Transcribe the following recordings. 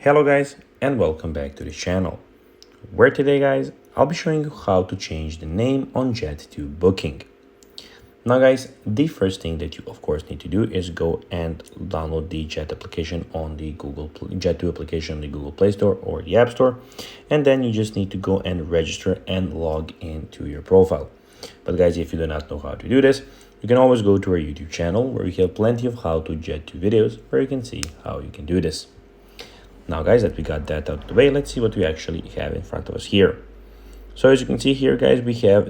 Hello guys and welcome back to the channel, where today guys I'll be showing you how to change the name on Jet2 Booking. Now guys, the first thing that you of course need to do is go and download the Jet application on the Jet2 application on the Google Play Store or the App Store, and then you just need to go and register and log into your profile. But guys, if you do not know how to do this, you can always go to our YouTube channel where we have plenty of how to Jet2 videos where you can see how you can do this. Now guys, that we got that out of the way, let's see what we actually have in front of us here. So as you can see here guys, we have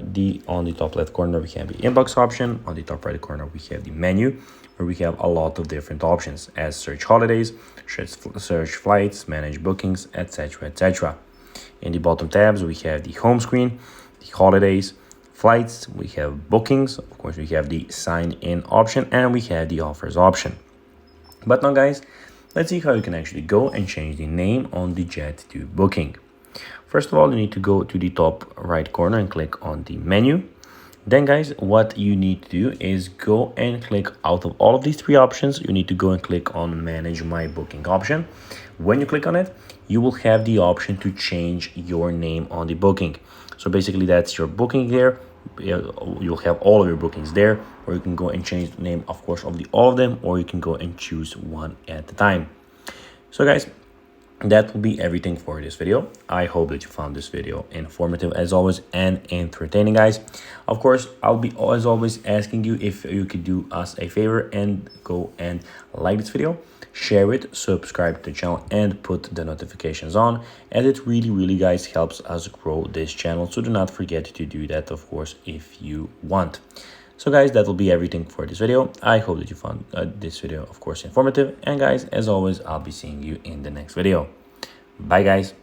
on the top left corner we have the inbox option. On the top right corner we have the menu, where we have a lot of different options as search holidays, search flights, manage bookings, etc, etc. In the bottom tabs we have the home screen, the holidays, flights, we have bookings, of course we have the sign in option, and we have the offers option. But now guys, let's see how you can actually go and change the name on the Jet2 Booking. First of all, you need to go to the top right corner and click on the menu. Then guys, what you need to do is go and click out of all of these three options. You need to go and click on manage my booking option. When you click on it, you will have the option to change your name on the booking. So basically that's your booking there. You'll have all of your bookings there, or you can go and change the name of course of all of them, or you can go and choose one at a time. So guys, that will be everything for this video. I hope that you found this video informative as always and entertaining guys. Of course, I'll be as always asking you if you could do us a favor and go and like this video, share it, subscribe to the channel, and put the notifications on, as it really guys helps us grow this channel. So do not forget to do that of course if you want. So guys, that will be everything for this video. I hope that you found this video of course informative, and guys, as always, I'll be seeing you in the next video. Bye guys.